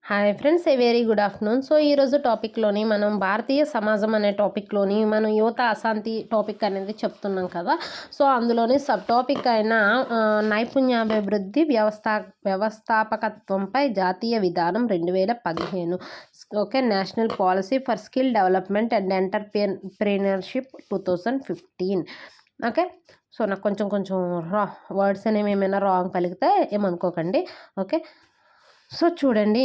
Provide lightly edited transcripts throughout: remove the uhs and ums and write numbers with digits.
Hi friends, a very good afternoon. So ఈరోజు టాపిక్లోని మనం భారతీయ సమాజం అనే టాపిక్లోని మనం యువత అశాంతి టాపిక్ అనేది చెప్తున్నాం కదా. సో అందులోని సబ్ టాపిక్ అయిన నైపుణ్యాభివృద్ధి వ్యవస్థాపకత్వంపై జాతీయ విధానం 2015. Okay, national policy for skill development and entrepreneurship 2015. Okay, so నాకు కొంచెం వర్డ్స్ అనేవి ఏమైనా రాంగ్ పలికితే ఏమనుకోకండి. ఓకే, సో చూడండి,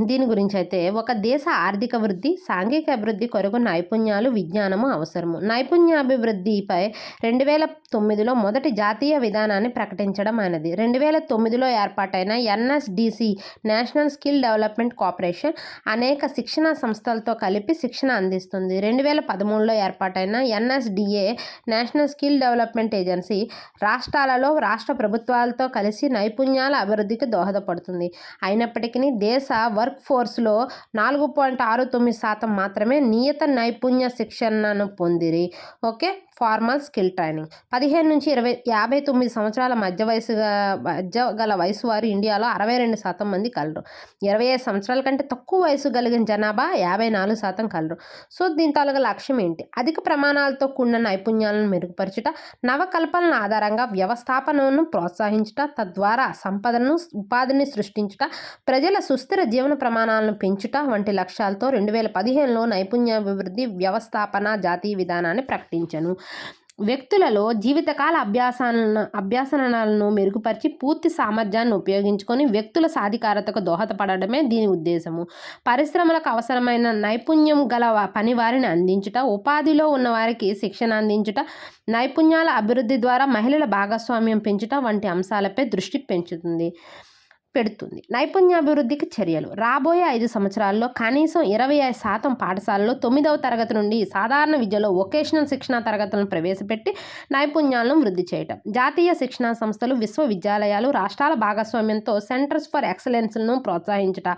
దీని గురించి అయితే ఒక దేశ ఆర్థిక వృద్ధి, సాంఘిక అభివృద్ధి కొరకు నైపుణ్యాలు, విజ్ఞానము అవసరము. నైపుణ్యాభివృద్ధిపై 2009లో మొదటి జాతీయ విధానాన్ని ప్రకటించడం అయినది. 2009లో ఏర్పాటైన NSDC national skill development corporation అనేక శిక్షణా సంస్థలతో కలిపి శిక్షణ అందిస్తుంది. 2013లో ఏర్పాటైన ఎన్ఎస్డిఏ నేషనల్ స్కిల్ డెవలప్మెంట్ ఏజెన్సీ రాష్ట్రాలలో రాష్ట్ర ప్రభుత్వాలతో కలిసి నైపుణ్యాల అభివృద్ధికి దోహదపడుతుంది. అయినప్పటికీ దేశ వర్క్ ఫోర్స్లో 4.69% మాత్రమే నియత నైపుణ్య శిక్షణను పొందిరి. Okay, formal skill training. 15 నుంచి 59 సంవత్సరాల మధ్య గల వయసు వారు ఇండియాలో 62% మంది కలరు. 25 సంవత్సరాల కంటే తక్కువ వయసు కలిగిన జనాభా 54% కలరు. సో దీని తాలూకా లక్ష్యం ఏంటి? అధిక ప్రమాణాలతో కూడిన నైపుణ్యాలను మెరుగుపరచుట, నవకల్పనల ఆధారంగా వ్యవస్థాపనను ప్రోత్సహించుట, తద్వారా సంపదను, ఉపాధిని సృష్టించుట, ప్రజల సుస్థిర జీవన ప్రమాణాలను పెంచుట వంటి లక్ష్యాలతో 2015లో నైపుణ్యాభివృద్ధి వ్యవస్థాపన జాతీయ విధానాన్ని ప్రకటించెను. వ్యక్తులలో జీవితకాల అభ్యాసనాలను మెరుగుపరిచి పూర్తి సామర్థ్యాన్ని ఉపయోగించుకొని వ్యక్తుల సాధికారతకు దోహదపడడమే దీని ఉద్దేశము. పరిశ్రమలకు అవసరమైన నైపుణ్యం గల పనివారిని అందించుట, ఉపాధిలో ఉన్నవారికి శిక్షణ అందించుట, నైపుణ్యాల అభివృద్ధి ద్వారా మహిళల భాగస్వామ్యం పెంచుట వంటి అంశాలపై దృష్టి పెడుతుంది. నైపుణ్యాభివృద్ధికి చర్యలు. రాబోయే 5 సంవత్సరాల్లో కనీసం 25% పాఠశాలలో 9వ తరగతి నుండి సాధారణ విద్యలో వొకేషనల్ శిక్షణా తరగతులను ప్రవేశపెట్టి నైపుణ్యాలను వృద్ధి చేయటం. జాతీయ శిక్షణా సంస్థలు, విశ్వవిద్యాలయాలు, రాష్ట్రాల భాగస్వామ్యంతో సెంటర్స్ ఫర్ ఎక్సలెన్స్ను ప్రోత్సహించుట,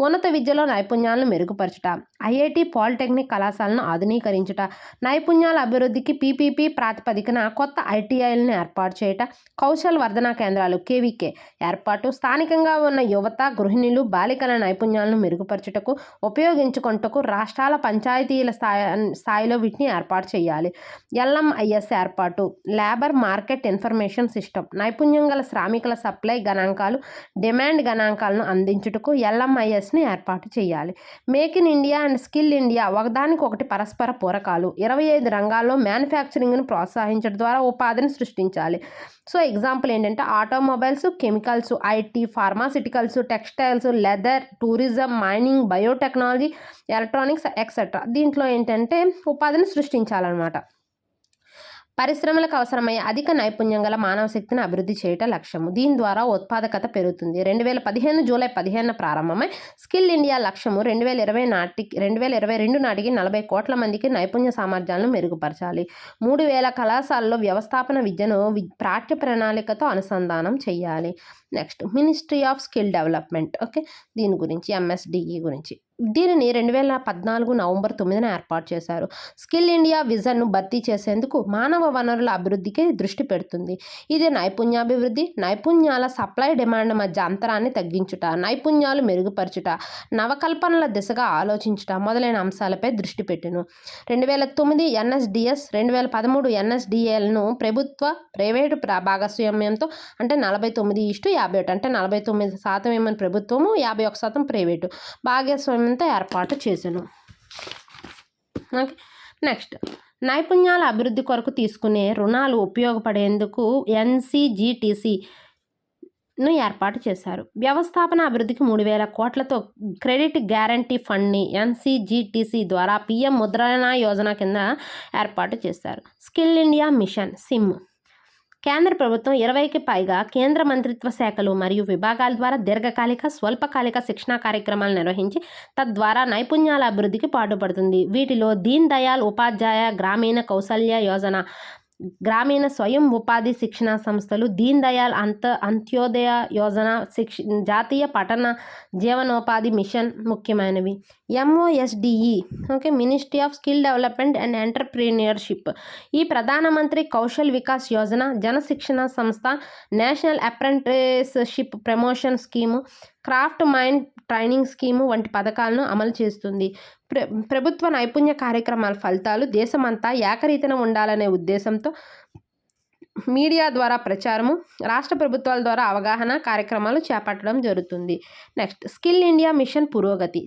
ఉన్నత విద్యలో నైపుణ్యాలను మెరుగుపరచుట, ఐఐటి, పాలిటెక్నిక్ కళాశాలను ఆధునీకరించుట, నైపుణ్యాల అభివృద్ధికి పీపీపీ ప్రాతిపదికన కొత్త ఐటీఐలను ఏర్పాటు చేయట, కౌశల్ వర్ధనా కేంద్రాలు కేవీకే ఏర్పాటు, స్థానికంగా ఉన్న యువత, గృహిణులు, బాలికల నైపుణ్యాలను మెరుగుపరచుటకు ఉపయోగించుకొనుటకు రాష్ట్రాల పంచాయతీల స్థాయిలో వీటిని ఏర్పాటు చేయాలి. ఎల్ఎంఐఎస్ ఏర్పాటు, లేబర్ మార్కెట్ ఇన్ఫర్మేషన్ సిస్టమ్, నైపుణ్యం గల శ్రామికుల సప్లై గణాంకాలు, డిమాండ్ గణాంకాలను అందించుటకు ఎల్ఎంఐఎస్ని ఏర్పాటు చేయాలి. Make in India and skill India ఒకదానికొకటి పరస్పర పూరకాలు. 25 రంగాల్లో మ్యానుఫ్యాక్చరింగ్ను ప్రోత్సహించడం ద్వారా ఉపాధిని సృష్టించాలి. సో ఎగ్జాంపుల్ ఏంటంటే automobiles, chemicals, IT, pharmaceuticals, textiles, leather, tourism, mining, biotechnology, electronics etcetera. దీంట్లో ఏంటంటే ఉపాధిని సృష్టించాలన్నమాట. పరిశ్రమలకు అవసరమయ్యే అధిక నైపుణ్యం గల మానవ శక్తిని అభివృద్ధి చేయటం లక్ష్యము. దీని ద్వారా ఉత్పాదకత పెరుగుతుంది. 2015 జూలై 15న ప్రారంభమై స్కిల్ ఇండియా లక్ష్యము 2022 నాటికి 40 కోట్ల మందికి నైపుణ్య సామర్థ్యాలను మెరుగుపరచాలి. 3000 కళాశాలలో వ్యవస్థాపన విద్యను పాఠ్య ప్రణాళికతో అనుసంధానం చేయాలి. Next, ministry of skill development. Okay, దీని గురించి ఎంఎస్డిఈ గురించి. దీనిని 2014 నవంబర్ 9న ఏర్పాటు చేశారు. స్కిల్ ఇండియా విజన్ను భర్తీ చేసేందుకు మానవ వనరుల అభివృద్ధికి దృష్టి పెడుతుంది. ఇది నైపుణ్యాభివృద్ధి, నైపుణ్యాల సప్లై డిమాండ్ మధ్య అంతరాన్ని తగ్గించుట, నైపుణ్యాలు మెరుగుపరచుట, నవకల్పనల దిశగా ఆలోచించుట మొదలైన అంశాలపై దృష్టి పెట్టెను. 2009 ఎన్ఎస్డిఎస్, 2013 ఎన్ఎస్డిఏలను ప్రభుత్వ, ప్రైవేటు భాగస్వామ్యంతో అంటే 49:51, అంటే 49% ఏమని ప్రభుత్వము, 51% ప్రైవేటు భాగస్వామ్యంతో ఏర్పాటు చేసెను. ఓకే, నెక్స్ట్, నైపుణ్యాల అభివృద్ధి కొరకు తీసుకునే రుణాలు ఉపయోగపడేందుకు ఎన్సిజిటిసిను ఏర్పాటు చేశారు. వ్యవస్థాపన అభివృద్ధికి 3,000 కోట్లతో క్రెడిట్ గ్యారంటీ ఫండ్ని ఎన్సిజిటిసి ద్వారా పిఎం ముద్రణ యోజన కింద ఏర్పాటు చేశారు. Skill India mission SIM. కేంద్ర ప్రభుత్వం 20కి పైగా కేంద్ర మంత్రిత్వ శాఖలు మరియు విభాగాల ద్వారా దీర్ఘకాలిక, స్వల్పకాలిక శిక్షణా కార్యక్రమాలు నిర్వహించి తద్వారా నైపుణ్యాల అభివృద్ధికి పాటుపడుతుంది. వీటిలో దీన్ దయాళ్ ఉపాధ్యాయ గ్రామీణ కౌశల్య యోజన, గ్రామీణ స్వయం ఉపాధి శిక్షణా సంస్థలు, దీన్ దయాళ్ అంత్యోదయ యోజన, జాతీయ పట్టణ జీవనోపాధి మిషన్ ముఖ్యమైనవి. MoSDE, okay, ministry of skill development and entrepreneurship. ఈ Pradhanmantri Kaushal Vikas Yojana, Jana Shikshana Sanstha, national apprenticeship promotion scheme, craftsmen training scheme వంటి పథకాలను అమలు చేస్తుంది. ప్రభుత్వ నైపుణ్య కార్యక్రమాల ఫలితాలు దేశమంతా ఏకరీతిన ఉండాలనే ఉద్దేశంతో మీడియా ద్వారా ప్రచారము, రాష్ట్ర ప్రభుత్వాల ద్వారా అవగాహన కార్యక్రమాలు చేపట్టడం జరుగుతుంది. నెక్స్ట్ స్కిల్ ఇండియా మిషన్ పురోగతి.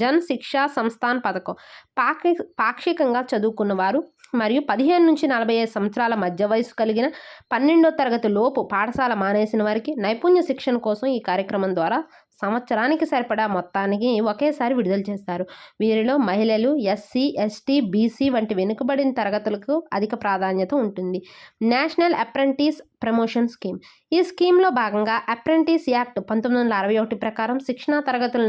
జన్ శిక్షా సంస్థాన్ పథకం పాక్షికంగా చదువుకున్న వారు మరియు 15 నుంచి 45 సంవత్సరాల మధ్య వయసు కలిగిన 12వ తరగతి లోపు పాఠశాల మానేసిన వారికి నైపుణ్య శిక్షణ కోసం ఈ కార్యక్రమం ద్వారా సంవత్సరానికి సరిపడా మొత్తానికి ఒకేసారి విడుదల చేస్తారు. వీరిలో మహిళలు, ఎస్సీ, ఎస్టీ, బీసీ వంటి వెనుకబడిన తరగతులకు అధిక ప్రాధాన్యత ఉంటుంది. National apprentice promotion scheme. ఈ స్కీమ్లో భాగంగా అప్రెంటిస్ యాక్ట్ 1961 ప్రకారం శిక్షణా తరగతులు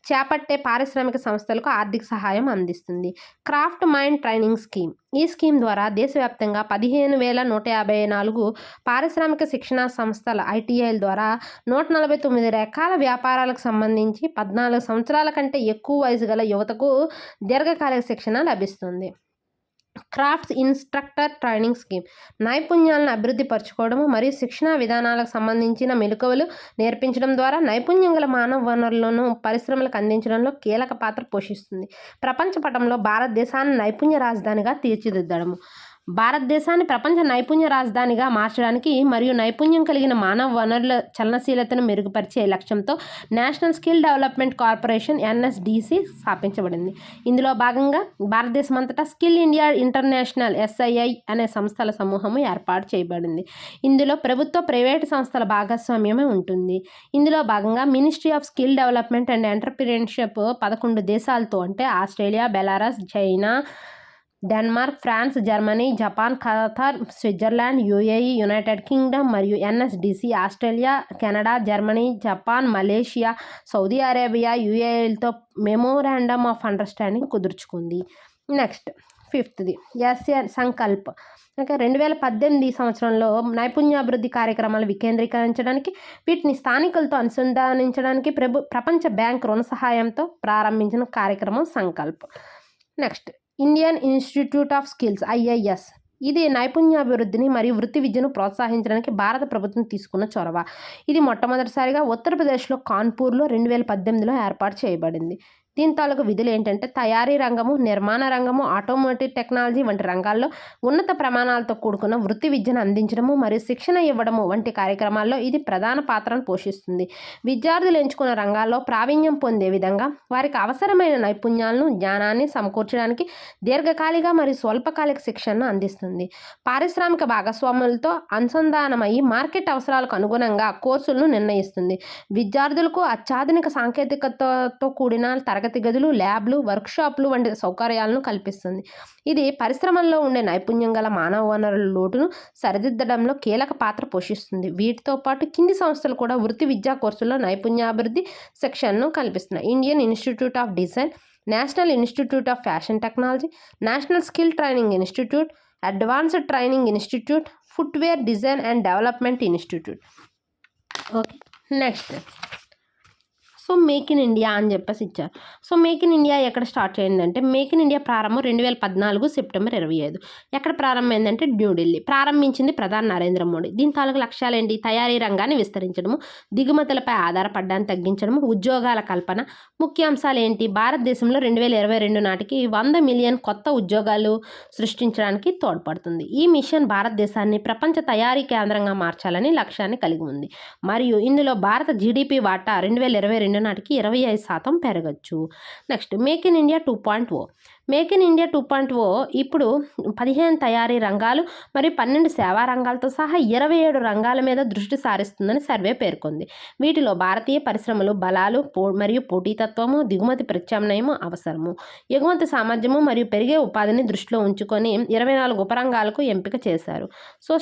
చేపట్టే పారిశ్రామిక సంస్థలకు ఆర్థిక సహాయం అందిస్తుంది. Craft mind training scheme. ఈ స్కీమ్ ద్వారా దేశవ్యాప్తంగా 15,154 పారిశ్రామిక శిక్షణా సంస్థల ఐటీఐల ద్వారా 149 రకాల వ్యాపారాలకు సంబంధించి 14 సంవత్సరాల కంటే ఎక్కువ వయసు గల యువతకు దీర్ఘకాలిక శిక్షణ లభిస్తుంది. Crafts instructor training scheme. నైపుణ్యాలను అభివృద్ధి పరచుకోవడము మరియు శిక్షణా విధానాలకు సంబంధించిన మెలకువలు నేర్పించడం ద్వారా నైపుణ్యం గల మానవ వనరులను పరిశ్రమలకు అందించడంలో కీలక పాత్ర పోషిస్తుంది. ప్రపంచ పటంలో భారతదేశాన్ని నైపుణ్య రాజధానిగా తీర్చిదిద్దడము. భారతదేశాన్ని ప్రపంచ నైపుణ్య రాజధానిగా మార్చడానికి మరియు నైపుణ్యం కలిగిన మానవ వనరుల చలనశీలతను మెరుగుపరిచే లక్ష్యంతో national skill development corporation (NSDC) స్థాపించబడింది. ఇందులో భాగంగా భారతదేశమంతటా స్కిల్ ఇండియా ఇంటర్నేషనల్ (SII) అనే సంస్థల సమూహము ఏర్పాటు చేయబడింది. ఇందులో ప్రభుత్వ, ప్రైవేటు సంస్థల భాగస్వామ్యమే ఉంటుంది. ఇందులో భాగంగా ministry of skill development and entrepreneurship 11 దేశాలతో అంటే Australia, Belarus, China, Denmark, France, Germany, Japan, Qatar, Switzerland, UAE, United Kingdom మరియు NSDC Australia, Canada, Germany, Japan, Malaysia, Saudi Arabia, UAEలతో మెమోరాండమ్ ఆఫ్ అండర్స్టాండింగ్ కుదుర్చుకుంది. Next 5th SA Sankalp. 2018 సంవత్సరంలో నైపుణ్యాభివృద్ధి కార్యక్రమాలు వికేంద్రీకరించడానికి, వీటిని స్థానికులతో అనుసంధానించడానికి ప్రపంచ బ్యాంక్ రుణ సహాయంతో ప్రారంభించిన కార్యక్రమం Sankalp. Next Indian institute of skills (IIS). ఇది నైపుణ్యాభివృద్ధిని మరియు వృత్తి విద్యను ప్రోత్సహించడానికి భారత ప్రభుత్వం తీసుకున్న చొరవ. ఇది మొట్టమొదటిసారిగా ఉత్తరప్రదేశ్లో కాన్పూర్లో 2018లో ఏర్పాటు చేయబడింది. దీని తాలూకు విధులు ఏంటంటే తయారీ రంగము, నిర్మాణ రంగము, ఆటోమోటివ్ టెక్నాలజీ వంటి రంగాల్లో ఉన్నత ప్రమాణాలతో కూడుకున్న వృత్తి విద్యను అందించడము మరియు శిక్షణ ఇవ్వడము వంటి కార్యక్రమాల్లో ఇది ప్రధాన పాత్రను పోషిస్తుంది. విద్యార్థులు ఎంచుకున్న రంగాల్లో ప్రావీణ్యం పొందే విధంగా వారికి అవసరమైన నైపుణ్యాలను, జ్ఞానాన్ని సమకూర్చడానికి దీర్ఘకాలిక మరియు స్వల్పకాలిక శిక్షణను అందిస్తుంది. పారిశ్రామిక భాగస్వాములతో అనుసంధానమయ్యి మార్కెట్ అవసరాలకు అనుగుణంగా కోర్సులను నిర్ణయిస్తుంది. విద్యార్థులకు అత్యాధునిక సాంకేతికతతో కూడిన తరగతి గదులు, ల్యాబ్లు, వర్క్షాప్లు వంటి సౌకర్యాలను కల్పిస్తుంది. ఇది పరిశ్రమల్లో ఉండే నైపుణ్యం గల మానవ వనరుల లోటును సరిదిద్దడంలో కీలక పాత్ర పోషిస్తుంది. వీటితో పాటు కింది సంస్థలు కూడా వృత్తి విద్యా కోర్సుల్లో నైపుణ్యాభివృద్ధి శిక్షణను కల్పిస్తున్నాయి. Indian institute of design, national institute of fashion technology, national skill training institute, advanced training institute, footwear design and development institute. Okay, next make in India అని చెప్పేసి ఇచ్చారు. మేక్ ఇన్ ఇండియా ఎక్కడ స్టార్ట్ అయిందంటే మేక్ ఇన్ ఇండియా ప్రారంభం 2014 September 25. ఎక్కడ ప్రారంభమైందంటే న్యూఢిల్లీ. ప్రారంభించింది ప్రధాని నరేంద్ర మోడీ. దీని తాలూకు లక్ష్యాలు ఏంటి? తయారీ రంగాన్ని విస్తరించడము, దిగుమతులపై ఆధారపడడాన్ని తగ్గించడము, ఉద్యోగాల కల్పన. ముఖ్యాంశాలు ఏంటి? భారతదేశంలో 2022 నాటికి 100 మిలియన్ కొత్త ఉద్యోగాలు సృష్టించడానికి తోడ్పడుతుంది. ఈ మిషన్ భారతదేశాన్ని ప్రపంచ తయారీ కేంద్రంగా మార్చాలని లక్ష్యాన్ని కలిగి ఉంది మరియు ఇందులో భారత GDP వాటా 2022 నాటికి 25% పెరగచ్చు. Next make in India 2.0. Make in India 2.0 ఇప్పుడు 15 తయారీ రంగాలు మరియు 12 సేవా రంగాలతో సహా 27 రంగాల మీద దృష్టి సారిస్తుందని సర్వే పేర్కొంది. వీటిలో భారతీయ పరిశ్రమలు బలాలు మరియు పోటీతత్వము, దిగుమతి ప్రత్యామ్నాయము అవసరము, ఎగుమతి సామర్థ్యము మరియు పెరిగే ఉపాధిని దృష్టిలో ఉంచుకొని 24 ఉపరంగాలకు ఎంపిక చేశారు.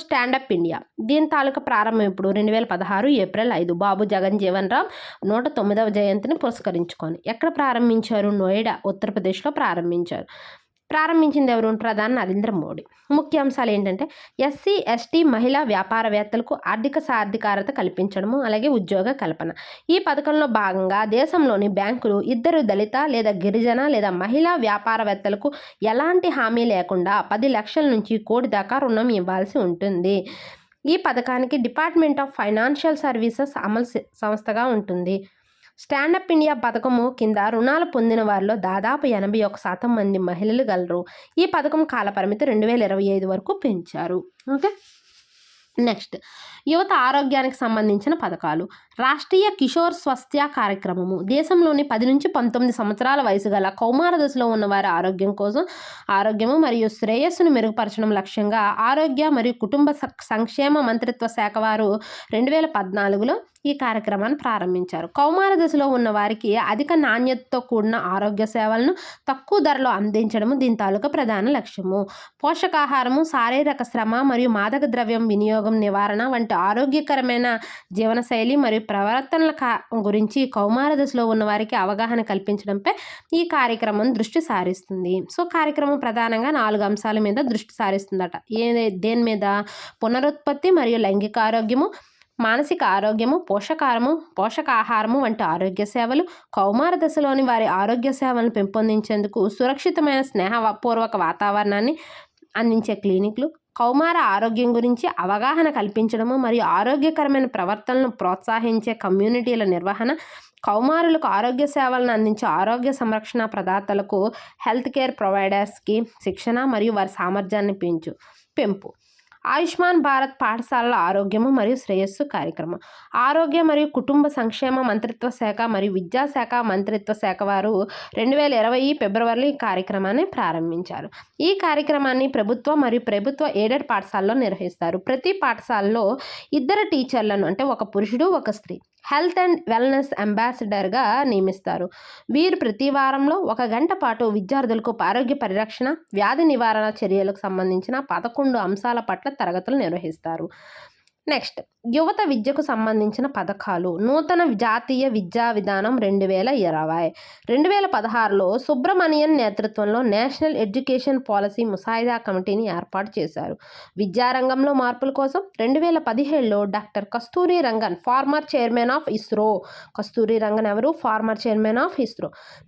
Stand up India. దీని తాలూకా ప్రారంభం ఇప్పుడు 2016 ఏప్రిల్ 5 బాబు జగజ్జీవన్ రామ్ 109వ జయంతిని పురస్కరించుకొని. ఎక్కడ ప్రారంభించారు? నోయిడా, ఉత్తరప్రదేశ్లో ప్రారంభించింది ఎవరు? ప్రధాని నరేంద్ర మోడీ. ముఖ్యాంశాలు ఏంటంటే ఎస్సీ, ఎస్టీ, మహిళా వ్యాపారవేత్తలకు ఆర్థిక సాధికారత కల్పించడము, అలాగే ఉద్యోగ కల్పన. ఈ పథకంలో భాగంగా దేశంలోని బ్యాంకులు ఇద్దరు దళిత లేదా గిరిజన లేదా మహిళా వ్యాపారవేత్తలకు ఎలాంటి హామీ లేకుండా 10 లక్షల నుంచి 1 కోటి దాకా రుణం ఇవ్వాల్సి ఉంటుంది. ఈ పథకానికి డిపార్ట్మెంట్ ఆఫ్ ఫైనాన్షియల్ సర్వీసెస్ అమలు సంస్థగా ఉంటుంది. స్టాండప్ ఇండియా పథకము కింద రుణాలు పొందిన వారిలో దాదాపు 81% మంది మహిళలు గలరు. ఈ పథకం కాలపరిమితి 2025 వరకు పెంచారు. ఓకే, నెక్స్ట్ యువత ఆరోగ్యానికి సంబంధించిన పథకాలు. రాష్ట్రీయ కిషోర్ స్వాస్థ్య కార్యక్రమము దేశంలోని 10 నుంచి 19 సంవత్సరాల వయసు గల కౌమార దశలో ఉన్న వారి ఆరోగ్యము మరియు శ్రేయస్సును మెరుగుపరచడం లక్ష్యంగా ఆరోగ్య మరియు కుటుంబ సంక్షేమ మంత్రిత్వ శాఖ వారు 2014లో ఈ కార్యక్రమాన్ని ప్రారంభించారు. కౌమార దశలో ఉన్న వారికి అధిక నాణ్యతతో కూడిన ఆరోగ్య సేవలను తక్కువ ధరలో అందించడము దీని తాలూకా ప్రధాన లక్ష్యము. పోషకాహారము, శారీరక శ్రమ మరియు మాదక ద్రవ్యం వినియోగం నివారణ వంటి ఆరోగ్యకరమైన జీవనశైలి మరియు ప్రవర్తనల గురించి కౌమార దశలో ఉన్న వారికి అవగాహన కల్పించడంపై ఈ కార్యక్రమం దృష్టి సారిస్తుంది. సో కార్యక్రమం ప్రధానంగా 4 అంశాల మీద దృష్టి సారిస్తుందట. దేని మీద? పునరుత్పత్తి మరియు లైంగిక ఆరోగ్యము, మానసిక ఆరోగ్యము, పోషకాహారము వంటి ఆరోగ్య సేవలు, కౌమార దశలోని వారి ఆరోగ్య సేవలను పెంపొందించేందుకు సురక్షితమైన స్నేహపూర్వక వాతావరణాన్ని అందించే క్లినిక్లు, కౌమార ఆరోగ్యం గురించి అవగాహన కల్పించడము మరియు ఆరోగ్యకరమైన ప్రవర్తనను ప్రోత్సహించే కమ్యూనిటీల నిర్వహణ, కౌమారులకు ఆరోగ్య సేవలను అందించే ఆరోగ్య సంరక్షణ ప్రదాతలకు హెల్త్ కేర్ ప్రొవైడర్స్కి శిక్షణ మరియు వారి సామర్థ్యాన్ని పెంపు. ఆయుష్మాన్ భారత్ పాఠశాలల ఆరోగ్యము మరియు శ్రేయస్సు కార్యక్రమం. ఆరోగ్య మరియు కుటుంబ సంక్షేమ మంత్రిత్వ శాఖ మరియు విద్యాశాఖ మంత్రిత్వ శాఖ వారు 2020 ఫిబ్రవరిలో ఈ కార్యక్రమాన్ని ప్రారంభించారు. ఈ కార్యక్రమాన్ని ప్రభుత్వ మరియు ప్రభుత్వ ఎయిడెడ్ పాఠశాలలో నిర్వహిస్తారు. ప్రతి పాఠశాలలో 2 టీచర్లను, అంటే ఒక పురుషుడు ఒక స్త్రీ, హెల్త్ అండ్ వెల్నెస్ అంబాసిడర్గా నియమిస్తారు. వీరు ప్రతి వారంలో 1 గంట పాటు విద్యార్థులకు ఆరోగ్య పరిరక్షణ, వ్యాధి నివారణ చర్యలకు సంబంధించిన 11 అంశాల పట్ల తరగతులు నిర్వహిస్తారు. నెక్స్ట్ యువత విద్యకు సంబంధించిన పథకాలు. నూతన జాతీయ విద్యా విధానం 2020. 2016లో సుబ్రమణియన్ నేతృత్వంలో నేషనల్ ఎడ్యుకేషన్ పాలసీ ముసాయిదా కమిటీని ఏర్పాటు చేశారు. విద్యారంగంలో మార్పుల కోసం 2017లో doctor Kasturi Rangan, former chairman of ISRO,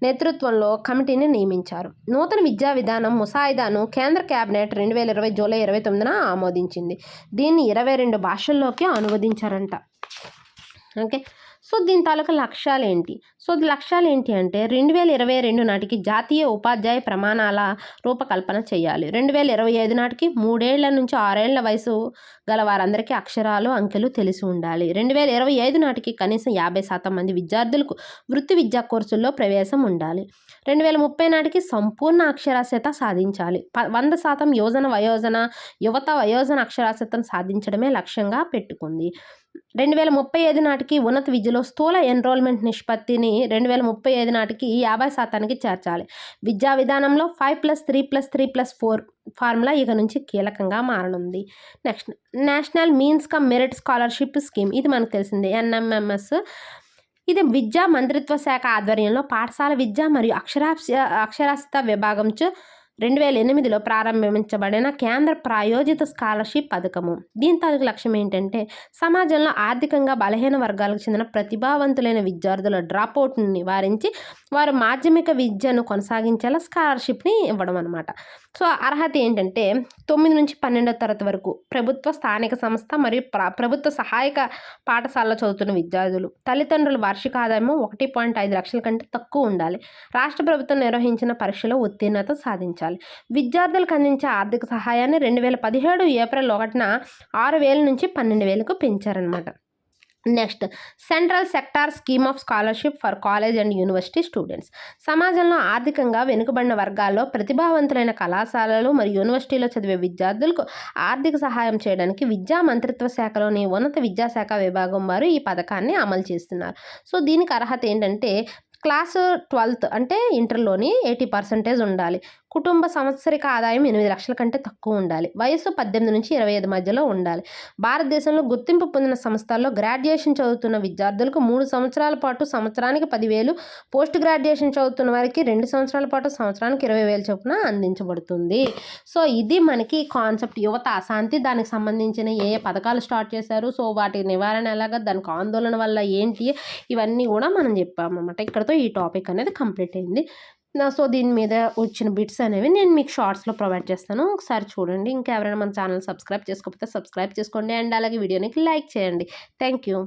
నేతృత్వంలో కమిటీని నియమించారు. నూతన విద్యా విధానం ముసాయిదాను కేంద్ర కేబినెట్ 2020 జూలై 29న ఆమోదించింది. దీన్ని 22 భాషల్లోకి అనువదించారంట. ఓకే, సో దీని తాలూకా లక్ష్యాలు ఏంటి? లక్ష్యాలు ఏంటి అంటే 2022 నాటికి జాతీయ ఉపాధ్యాయ ప్రమాణాల రూపకల్పన చేయాలి. 2025 నాటికి 3 ఏళ్ల నుంచి 6 ఏళ్ల వయసు గల వారందరికీ అక్షరాలు, అంకెలు తెలిసి ఉండాలి. 2025 నాటికి కనీసం 50% మంది విద్యార్థులకు వృత్తి విద్యా కోర్సుల్లో ప్రవేశం ఉండాలి. 2030 నాటికి సంపూర్ణ అక్షరాస్యత సాధించాలి. 100% యువత వయోజన అక్షరాస్యతను సాధించడమే లక్ష్యంగా పెట్టుకుంది. 2035 నాటికి ఉన్నత విద్యలో స్థూల ఎన్రోల్మెంట్ నిష్పత్తిని 2035 నాటికి 50%కి చేర్చాలి. విద్యా విధానంలో 5+3+3+4 ఫార్ములా ఇక నుంచి కీలకంగా మారనుంది. Next national means cum merit scholarship scheme. ఇది మనకు తెలిసిందే, NMMS. ఇది విద్యా మంత్రిత్వ శాఖ ఆధ్వర్యంలో పాఠశాల విద్య మరియు అక్షరాస్యత విభాగంచే 2008లో ప్రారంభించబడిన కేంద్ర ప్రాయోజిత స్కాలర్షిప్ పథకము. దీని తాలూకు లక్ష్యం ఏంటంటే సమాజంలో ఆర్థికంగా బలహీన వర్గాలకు చెందిన ప్రతిభావంతులైన విద్యార్థుల డ్రాప్అవుట్ని నివారించి వారు మాధ్యమిక విద్యను కొనసాగించేలా స్కాలర్షిప్ని ఇవ్వడం అనమాట. సో అర్హత ఏంటంటే 9 నుంచి 12వ తరగతి వరకు ప్రభుత్వ, స్థానిక సంస్థ మరియు ప్రభుత్వ సహాయక పాఠశాలలో చదువుతున్న విద్యార్థులు. తల్లిదండ్రుల వార్షిక ఆదాయం 1.5 లక్షల కంటే తక్కువ ఉండాలి. రాష్ట్ర ప్రభుత్వం నిర్వహించిన పరీక్షలో ఉత్తీర్ణత సాధించాలి. విద్యార్థులకు అందించే ఆర్థిక సహాయాన్ని 2017 ఏప్రిల్ 1న 6,000 నుంచి 12,000కు పెంచారనమాట. Next central sector scheme of scholarship for college and university students. సమాజంలో ఆర్థికంగా వెనుకబడిన వర్గాల్లో ప్రతిభావంతులైన కళాశాలలు మరియు యూనివర్సిటీలో చదివే విద్యార్థులకు ఆర్థిక సహాయం చేయడానికి విద్యా మంత్రిత్వ శాఖలోని ఉన్నత విద్యాశాఖ విభాగం వారు ఈ పథకాన్ని అమలు చేస్తున్నారు. సో దీనికి అర్హత ఏంటంటే క్లాసు 12th అంటే ఇంటర్లోని 80% ఉండాలి. కుటుంబ సంవత్సరిక ఆదాయం 8 లక్షల కంటే తక్కువ ఉండాలి. వయసు 18 నుంచి 25 మధ్యలో ఉండాలి. భారతదేశంలో గుర్తింపు పొందిన సంస్థల్లో గ్రాడ్యుయేషన్ చదువుతున్న విద్యార్థులకు 3 సంవత్సరాల పాటు సంవత్సరానికి 10,000, పోస్ట్ గ్రాడ్యుయేషన్ చదువుతున్న వారికి 2 సంవత్సరాల పాటు సంవత్సరానికి 20,000 చొప్పున అందించబడుతుంది. సో ఇది మనకి కాన్సెప్ట్ యువత అశాంతి, దానికి సంబంధించిన ఏ పథకాలు స్టార్ట్ చేశారు, సో వాటి నివారణ ఎలాగా, దానికి ఆందోళన వల్ల ఏంటి, ఇవన్నీ కూడా మనం చెప్పామన్నమాట. ఇక్కడతో ఈ టాపిక్ అనేది కంప్లీట్ అయింది. సో దీని మీద వచ్చిన బిట్స్ అనేవి నేను మీకు షార్ట్స్లో ప్రొవైడ్ చేస్తాను, ఒకసారి చూడండి. ఇంకా ఎవరైనా మన ఛానల్ సబ్స్క్రైబ్ చేసుకోకపోతే సబ్స్క్రైబ్ చేసుకోండి అండ్ అలాగే వీడియోని లైక్ చేయండి. Thank you.